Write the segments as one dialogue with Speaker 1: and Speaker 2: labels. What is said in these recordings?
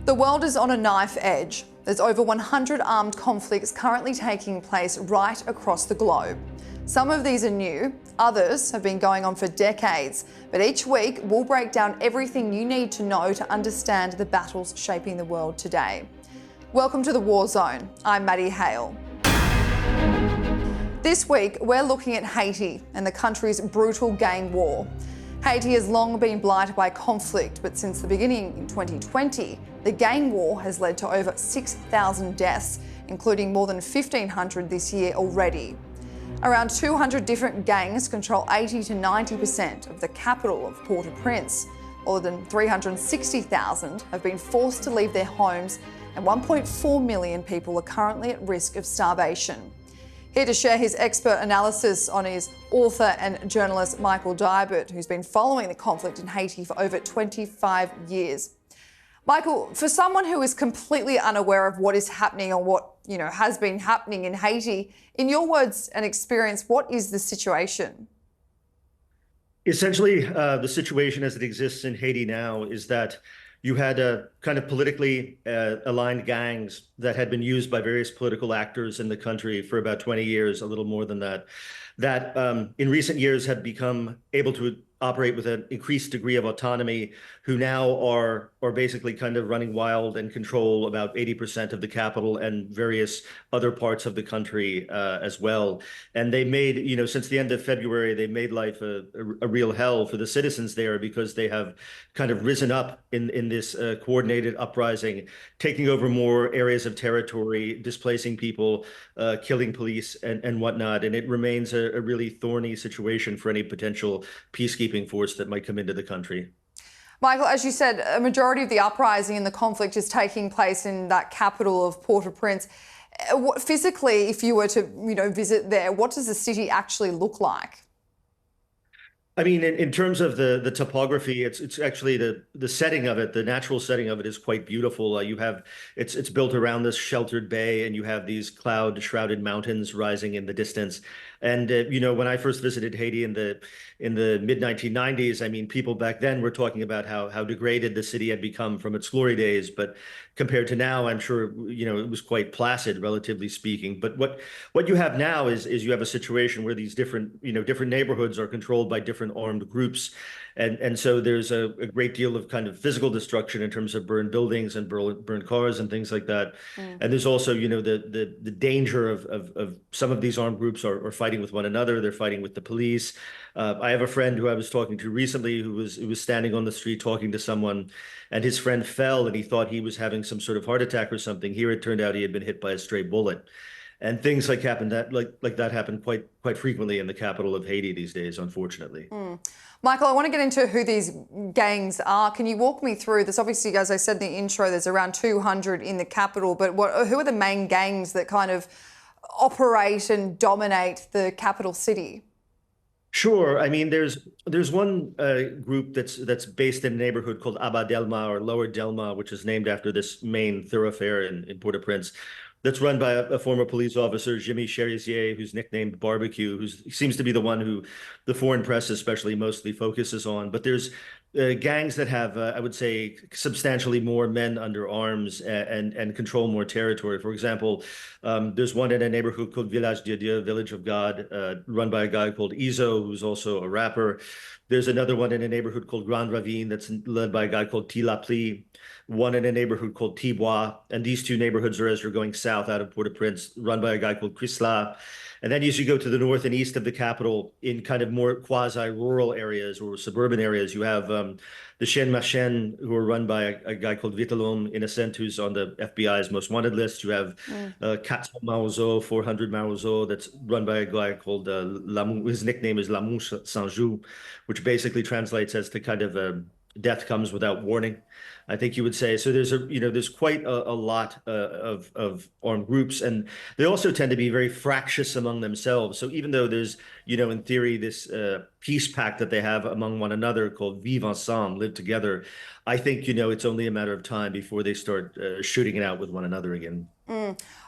Speaker 1: The world is on a knife edge. There's over 100 armed conflicts currently taking place right across the globe. Some of these are new, others have been going on for decades, but each week we'll break down everything you need to know to understand the battles shaping the world today. Welcome to the War Zone. I'm Maddie, Hale. This week we're looking at Haiti and the country's brutal gang war. Haiti has long been blighted by conflict, but since the beginning in 2020, the gang war has led to over 6,000 deaths, including more than 1,500 this year already. Around 200 different gangs control 80 to 90% of the capital of Port-au-Prince. More than 360,000 have been forced to leave their homes, and 1.4 million people are currently at risk of starvation. Here to share his expert analysis on is author and journalist Michael Deibert, who's been following the conflict in Haiti for over 25 years. Michael, for someone who is completely unaware of what is happening or what has been happening in Haiti, in your words and experience, what is the situation?
Speaker 2: Essentially, the situation as it exists in Haiti now is that you had kind of politically aligned gangs that had been used by various political actors in the country for about 20 years, a little more than that, that in recent years have become able to operate with an increased degree of autonomy, who now are basically kind of running wild and control about 80% of the capital and various other parts of the country as well. And they made, since the end of February, they made life a real hell for the citizens there, because they have kind of risen up in this coordinated uprising, taking over more areas of territory, displacing people, killing police and whatnot. And it remains a really thorny situation for any potential peacekeeping force that might come into the country.
Speaker 1: Michael, as you said, a majority of the uprising and the conflict is taking place in that capital of Port-au-Prince. Physically, if you were to, visit there, what does the city actually look like?
Speaker 2: I mean, in terms of the topography, it's actually the setting of it, the natural setting of it is quite beautiful. It's built around this sheltered bay, and you have these cloud-shrouded mountains rising in the distance. And when I first visited Haiti in the mid-1990s, I mean, people back then were talking about how degraded the city had become from its glory days. But compared to now, I'm sure it was quite placid, relatively speaking. But what you have now is you have a situation where these different neighborhoods are controlled by different armed groups. And so there's a great deal of kind of physical destruction in terms of burned buildings and burned cars and things like that. And there's also, the danger of some of these armed groups are fighting with one another. They're fighting with the police. I have a friend who I was talking to recently who was standing on the street talking to someone, and his friend fell, and he thought he was having some sort of heart attack or something. Here it turned out he had been hit by a stray bullet. And things like that happen quite frequently in the capital of Haiti these days, unfortunately.
Speaker 1: Michael, I want to get into who these gangs are. Can you walk me through this? Obviously, as I said in the intro, there's around 200 in the capital, but who are the main gangs that kind of operate and dominate the capital city?
Speaker 2: Sure. I mean, there's one group that's based in a neighborhood called Aba Delma, or Lower Delma, which is named after this main thoroughfare in Port-au-Prince. That's run by a former police officer, Jimmy Cherizier, who's nicknamed Barbecue, who seems to be the one who the foreign press especially mostly focuses on. But there's gangs that have, I would say, substantially more men under arms and control more territory. For example, there's one in a neighborhood called Village de Dieu, Village of God, run by a guy called Izo, who's also a rapper. There's another one in a neighborhood called Grand Ravine that's led by a guy called Tilapli, one in a neighborhood called Tibois. And these two neighborhoods are, as you're going south out of Port-au-Prince, run by a guy called Crisla. And then as you go to the north and east of the capital, in kind of more quasi-rural areas or suburban areas, you have the Chien Machen, who are run by a guy called vitel'homme, Innocent, who's on the FBI's most wanted list. You have 400 Marozo, that's run by a guy called his nickname is L'amour sans jour, which basically translates as to kind of death comes without warning, I think you would say. So there's quite a lot of armed groups, and they also tend to be very fractious among themselves. So even though there's, in theory, this peace pact that they have among one another called Vivre Ensemble, live together, I think, it's only a matter of time before they start shooting it out with one another again.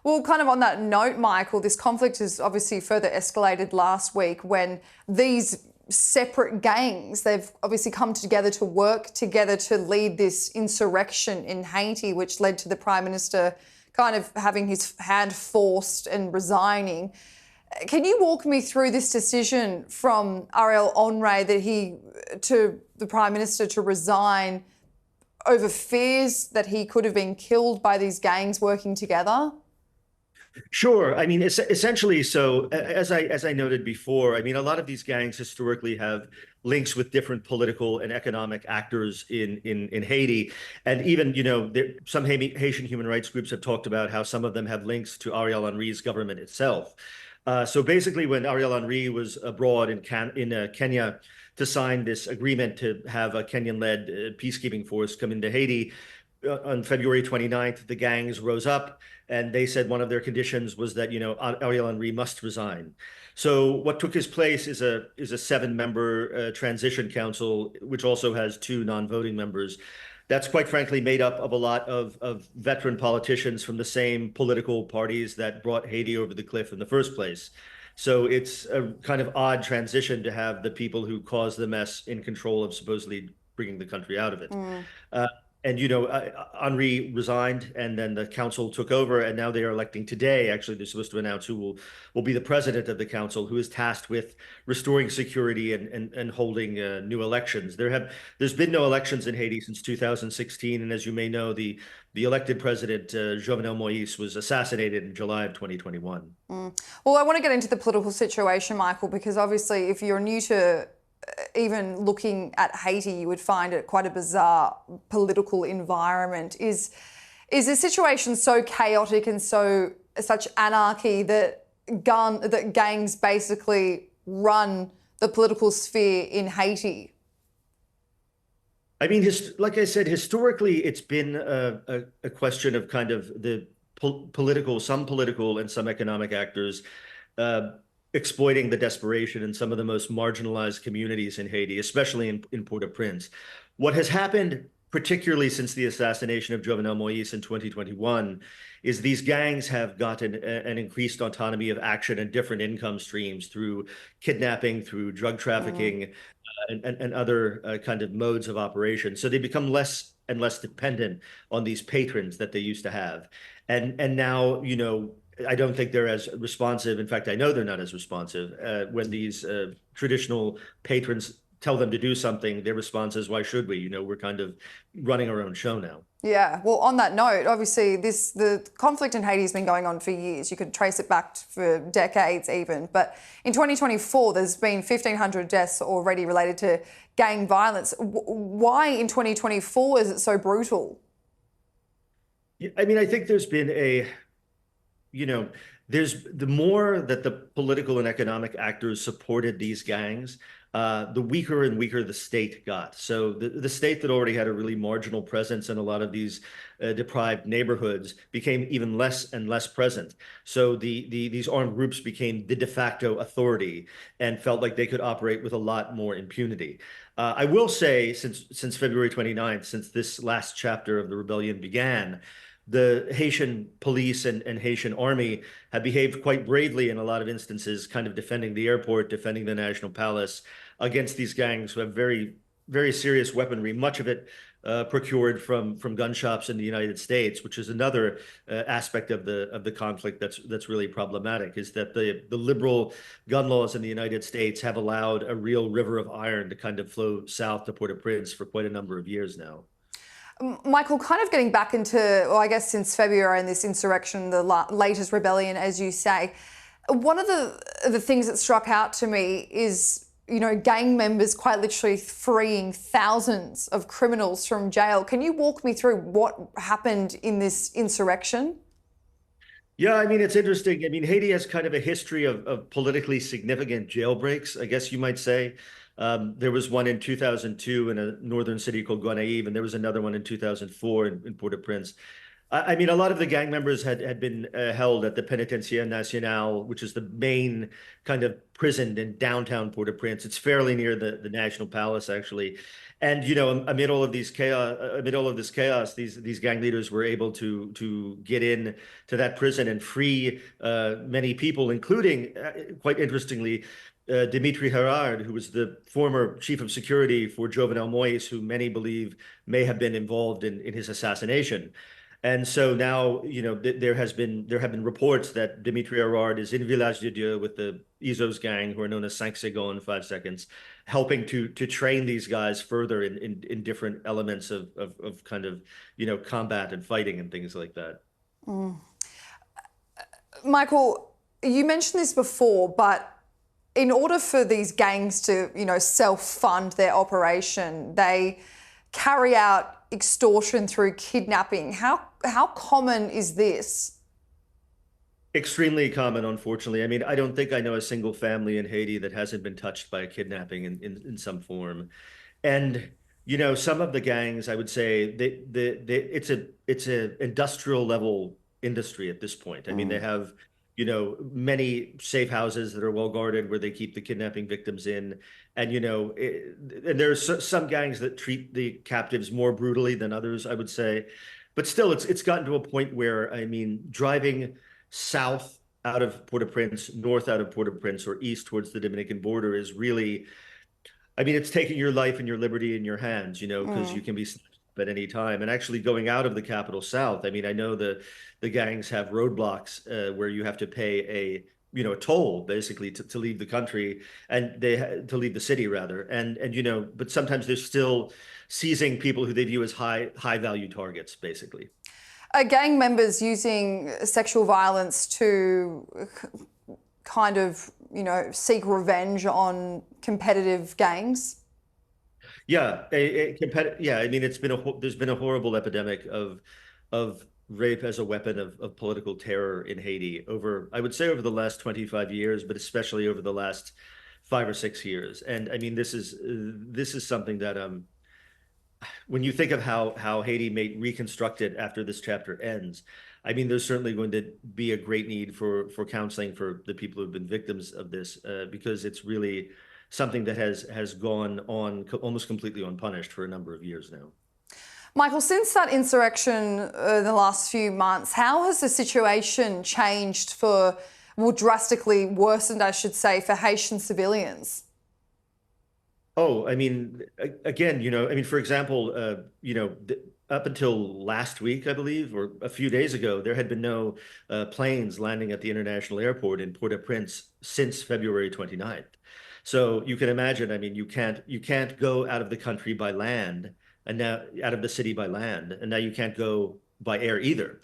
Speaker 1: Well, kind of on that note, Michael, this conflict has obviously further escalated last week when these separate gangs. They've obviously come together to work together to lead this insurrection in Haiti, which led to the Prime Minister kind of having his hand forced and resigning. Can you walk me through this decision from Ariel Henry to the Prime Minister to resign over fears that he could have been killed by these gangs working together?
Speaker 2: Sure. I mean, essentially, so as I noted before, I mean, a lot of these gangs historically have links with different political and economic actors in Haiti, and even some Haitian human rights groups have talked about how some of them have links to Ariel Henry's government itself. So basically, when Ariel Henry was abroad in Kenya to sign this agreement to have a Kenyan-led peacekeeping force come into Haiti, on February 29th, the gangs rose up and they said one of their conditions was that, Ariel Henry must resign. So what took his place is a 7-member transition council, which also has 2 non-voting members. That's quite frankly made up of a lot of veteran politicians from the same political parties that brought Haiti over the cliff in the first place. So it's a kind of odd transition to have the people who caused the mess in control of supposedly bringing the country out of it. And Henry resigned, and then the council took over, and now they are electing today. Actually, they're supposed to announce who will be the president of the council, who is tasked with restoring security and holding new elections. There's been no elections in Haiti since 2016, and as you may know, the elected president Jovenel Moïse was assassinated in July of 2021.
Speaker 1: Well, I want to get into the political situation, Michael, because obviously, if you're new to even looking at Haiti, you would find it quite a bizarre political environment. Is the situation so chaotic and such anarchy that gangs basically run the political sphere in Haiti?
Speaker 2: I mean, like I said, historically, it's been a question of kind of the some political and some economic actors exploiting the desperation in some of the most marginalized communities in Haiti, especially in Port-au-Prince. What has happened, particularly since the assassination of Jovenel Moïse in 2021, is these gangs have gotten an increased autonomy of action and different income streams through kidnapping, through drug trafficking, and other kind of modes of operation. So they become less and less dependent on these patrons that they used to have. And now, I don't think they're as responsive. In fact, I know they're not as responsive when these traditional patrons tell them to do something. Their response is, why should we? We're kind of running our own show now.
Speaker 1: Yeah. Well, on that note, obviously, the conflict in Haiti has been going on for years. You could trace it back for decades even. But in 2024, there's been 1,500 deaths already related to gang violence. Why in 2024 is it so brutal?
Speaker 2: I mean, I think there's been there's the more that the political and economic actors supported these gangs, the weaker and weaker the state got. So the state that already had a really marginal presence in a lot of these deprived neighborhoods became even less and less present. So these armed groups became the de facto authority and felt like they could operate with a lot more impunity. I will say, since February 29th, since this last chapter of the rebellion began, the Haitian police and Haitian army have behaved quite bravely in a lot of instances, kind of defending the airport, defending the National Palace against these gangs who have very, very serious weaponry, much of it procured from gun shops in the United States, which is another aspect of the conflict that's really problematic, is that the liberal gun laws in the United States have allowed a real river of iron to kind of flow south to Port-au-Prince for quite a number of years now.
Speaker 1: Michael, kind of getting back into, well, I guess since February and this insurrection, the latest rebellion, as you say, one of the things that struck out to me is, gang members quite literally freeing thousands of criminals from jail. Can you walk me through what happened in this insurrection?
Speaker 2: Yeah, I mean, it's interesting. I mean, Haiti has kind of a history of politically significant jailbreaks, I guess you might say. There was one in 2002 in a northern city called Gonaïves, and there was another one in 2004 in Port-au-Prince. I mean, a lot of the gang members had been held at the Pénitencier National, which is the main kind of prison in downtown Port-au-Prince. It's fairly near the National Palace, actually. And amid all of this chaos, these gang leaders were able to get in to that prison and free many people, including, quite interestingly, Dimitri Herard, who was the former chief of security for Jovenel Moïse, who many believe may have been involved in his assassination. And so now, there have been reports that Dimitri Herard is in Village de Dieu with the Izos gang, who are known as 5 seconds, 5 seconds, helping to train these guys further in different elements of kind of, combat and fighting and things like that.
Speaker 1: Michael, you mentioned this before, but in order for these gangs to, self-fund their operation, they carry out extortion through kidnapping. How common is this?
Speaker 2: Extremely common, unfortunately. I mean, I don't think I know a single family in Haiti that hasn't been touched by a kidnapping in some form. And some of the gangs, I would say, it's a industrial level industry at this point. I mean, they have many safe houses that are well guarded where they keep the kidnapping victims in. And, and there's some gangs that treat the captives more brutally than others, I would say. But still, it's gotten to a point where, I mean, driving south out of Port-au-Prince, north out of Port-au-Prince, or east towards the Dominican border is really, I mean, it's taking your life and your liberty in your hands, because you can be at any time. And actually going out of the capital south, I mean, I know the gangs have roadblocks where you have to pay a toll basically to leave the country, and to leave the city rather. And but sometimes they're still seizing people who they view as high value targets, basically.
Speaker 1: Are gang members using sexual violence to kind of, seek revenge on competitive gangs?
Speaker 2: Yeah, yeah. I mean, there's been a horrible epidemic of rape as a weapon of political terror in Haiti I would say over the last 25 years, but especially over the last 5 or 6 years. And I mean, this is something that when you think of how Haiti may reconstruct it after this chapter ends, I mean, there's certainly going to be a great need for counseling for the people who've been victims of this, because it's really something that has gone on almost completely unpunished for a number of years now.
Speaker 1: Michael, since that insurrection in the last few months, how has the situation changed drastically worsened, I should say, for Haitian civilians?
Speaker 2: Oh, I mean, again, I mean, for example, up until last week, I believe, or a few days ago, there had been no planes landing at the international airport in Port-au-Prince since February 29th. So you can imagine, I mean, you can't go out of the country by land, and now out of the city by land, and now you can't go by air either.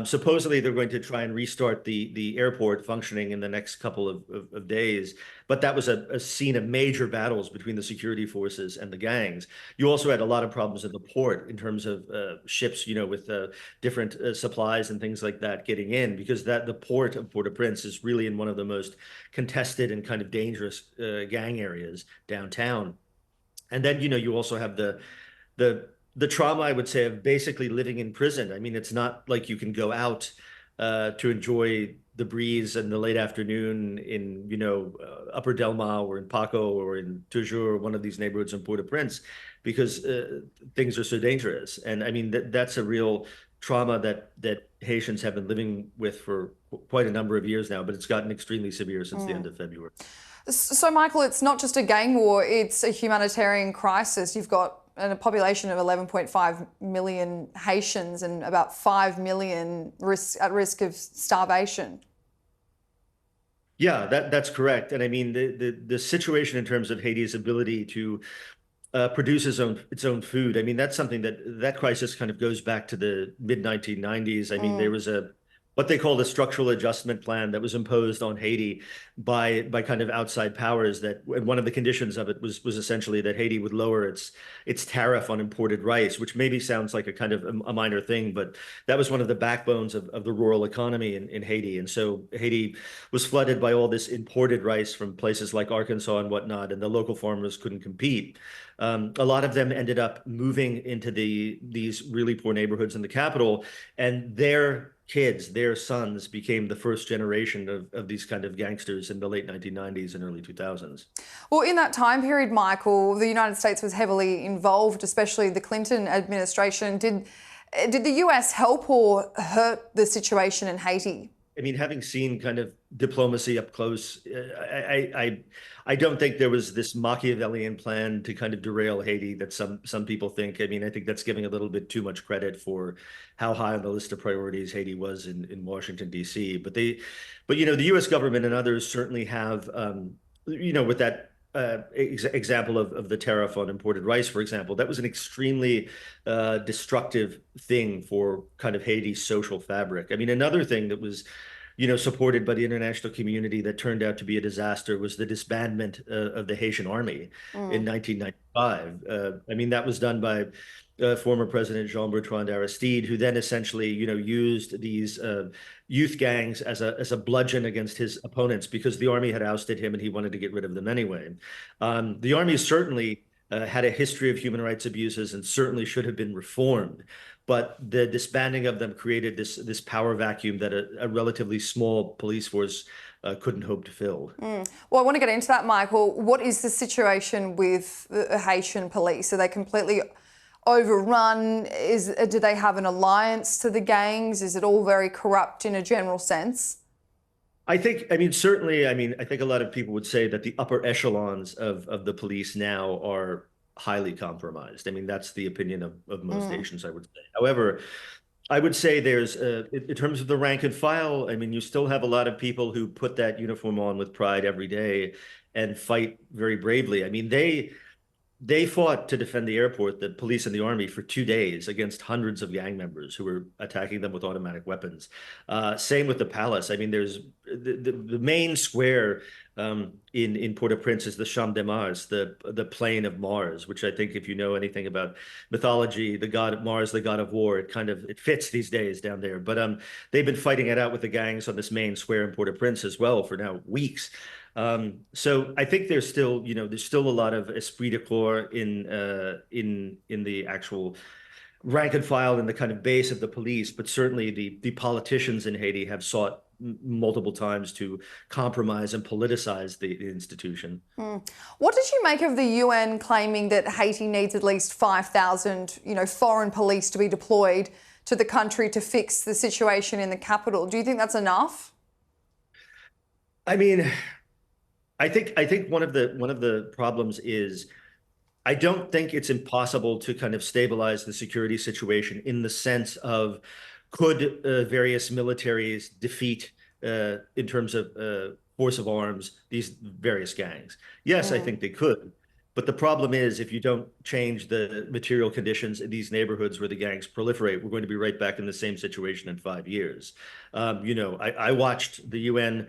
Speaker 2: Supposedly they're going to try and restart the airport functioning in the next couple of days, but that was a scene of major battles between the security forces and the gangs. You also had a lot of problems at the port in terms of ships, with different supplies and things like that getting in, because the port of Port-au-Prince is really in one of the most contested and kind of dangerous gang areas downtown. And then, you also have the trauma, I would say, of basically living in prison. I mean, it's not like you can go out to enjoy the breeze in the late afternoon in, Upper Delma or in Paco or in Toujours, one of these neighborhoods in Port-au-Prince, because things are so dangerous. And I mean, that's a real trauma that Haitians have been living with for quite a number of years now, but it's gotten extremely severe since the end of February.
Speaker 1: So, Michael, it's not just a gang war, it's a humanitarian crisis. You've got a population of 11.5 million Haitians and about 5 million at risk of starvation.
Speaker 2: Yeah, that's correct. And I mean, the situation in terms of Haiti's ability to produce its own food, I mean, that's something that crisis kind of goes back to the mid-1990s. I mean, there was what they call the structural adjustment plan that was imposed on Haiti by kind of outside powers, and one of the conditions of it was essentially that Haiti would lower its tariff on imported rice, which maybe sounds like a kind of a minor thing, but that was one of the backbones of the rural economy in Haiti. And so Haiti was flooded by all this imported rice from places like Arkansas and whatnot, and the local farmers couldn't compete. A lot of them ended up moving into these really poor neighborhoods in the capital, and their sons became the first generation of these kind of gangsters in the late 1990s and early 2000s.
Speaker 1: Well, in that time period, Michael, the United States was heavily involved, especially the Clinton administration. Did the US help or hurt the situation in Haiti?
Speaker 2: I mean, having seen kind of diplomacy up close. I don't think there was this Machiavellian plan to kind of derail Haiti that some people think. I mean, I think that's giving a little bit too much credit for how high on the list of priorities Haiti was in Washington, D.C. But the U.S. government and others certainly have, with that example of the tariff on imported rice, for example, that was an extremely destructive thing for kind of Haiti's social fabric. I mean, another thing that was supported by the international community that turned out to be a disaster was the disbandment of the Haitian army in 1995. I mean, that was done by former President Jean-Bertrand Aristide, who then essentially, used these youth gangs as a bludgeon against his opponents because the army had ousted him and he wanted to get rid of them anyway. The army certainly had a history of human rights abuses and certainly should have been reformed. But the disbanding of them created this power vacuum that a relatively small police force couldn't hope to fill.
Speaker 1: Well, I want to get into that, Michael. What is the situation with the Haitian police? Are they completely overrun? Do they have an alliance to the gangs? Is it all very corrupt in a general sense?
Speaker 2: I think certainly, I think a lot of people would say that the upper echelons of the police now are highly compromised. I mean, that's the opinion of most Haitians, I would say. However, I would say there's, in terms of the rank and file, I mean, you still have a lot of people who put that uniform on with pride every day and fight very bravely. I mean, they fought to defend the airport, the police and the army, for 2 days against hundreds of gang members who were attacking them with automatic weapons. Same with the palace. I mean, there's the main square in Port-au-Prince is the Champ de Mars, the plain of Mars, which I think, if you know anything about mythology, the god of Mars, the god of war, it fits these days down there. But they've been fighting it out with the gangs on this main square in Port-au-Prince as well for now weeks. So I think there's still a lot of esprit de corps in the actual rank and file and the kind of base of the police, but certainly the politicians in Haiti have sought multiple times to compromise and politicize the institution.
Speaker 1: What did you make of the UN claiming that Haiti needs at least 5,000, foreign police to be deployed to the country to fix the situation in the capital? Do you think that's enough?
Speaker 2: I mean, I think one of the problems is I don't think it's impossible to kind of stabilize the security situation in the sense of could various militaries defeat in terms of force of arms these various gangs? Yes, I think they could. But the problem is, if you don't change the material conditions in these neighborhoods where the gangs proliferate, we're going to be right back in the same situation in 5 years. I watched the UN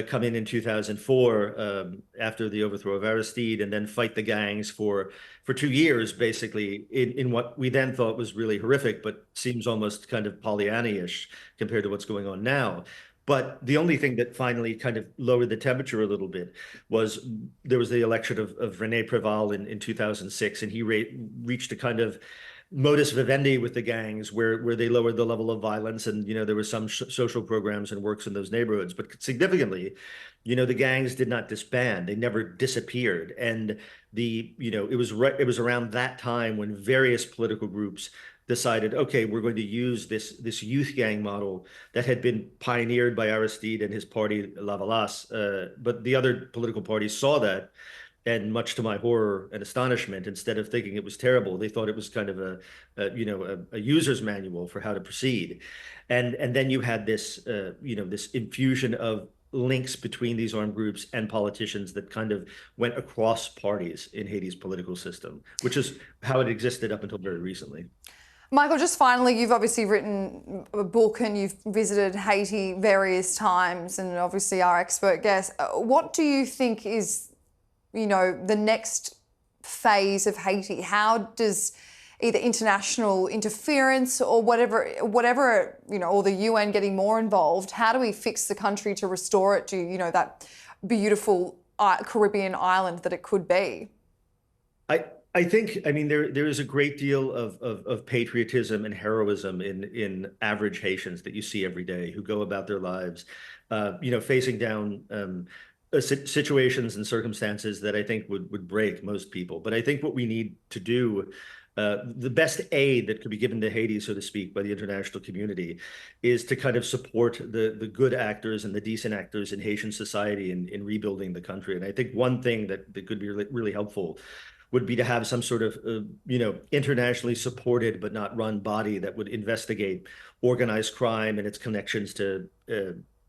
Speaker 2: come in 2004 after the overthrow of Aristide and then fight the gangs for 2 years, basically, in what we then thought was really horrific, but seems almost kind of Pollyanna-ish compared to what's going on now. But the only thing that finally kind of lowered the temperature a little bit was there was the election of René Préval in 2006, and he reached a kind of modus vivendi with the gangs where they lowered the level of violence, and there were some social programs and works in those neighborhoods. But significantly, the gangs did not disband; they never disappeared. And it was around that time when various political groups decided, okay, we're going to use this youth gang model that had been pioneered by Aristide and his party, La Valace. But the other political parties saw that, and much to my horror and astonishment, instead of thinking it was terrible, they thought it was kind of a user's manual for how to proceed. And then you had this this infusion of links between these armed groups and politicians that kind of went across parties in Haiti's political system, which is how it existed up until very recently.
Speaker 1: Michael, just finally, you've obviously written a book and you've visited Haiti various times and obviously our expert guest. What do you think is, the next phase of Haiti? How does either international interference or whatever, or the UN getting more involved, how do we fix the country to restore it to, that beautiful Caribbean island that it could be?
Speaker 2: I think, there is a great deal of patriotism and heroism in average Haitians that you see every day who go about their lives, facing down situations and circumstances that I think would break most people. But I think what we need to do the best aid that could be given to Haiti, so to speak, by the international community is to kind of support the good actors and the decent actors in Haitian society in rebuilding the country. And I think one thing that could be really helpful would be to have some sort of, internationally supported but not run body that would investigate organized crime and its connections to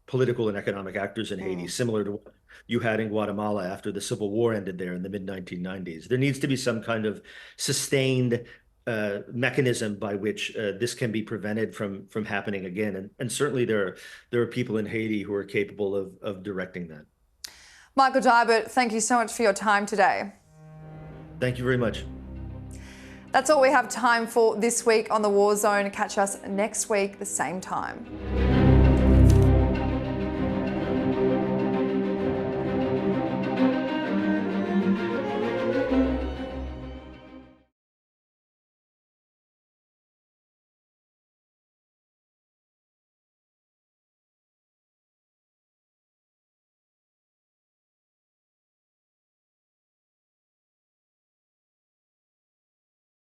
Speaker 2: political and economic actors in Haiti, similar to what you had in Guatemala after the Civil War ended there in the mid-1990s. There needs to be some kind of sustained mechanism by which this can be prevented from happening again. And certainly there are people in Haiti who are capable of directing that.
Speaker 1: Michael Deibert, thank you so much for your time today.
Speaker 2: Thank you very much.
Speaker 1: That's all we have time for this week on The War Zone. Catch us next week, the same time.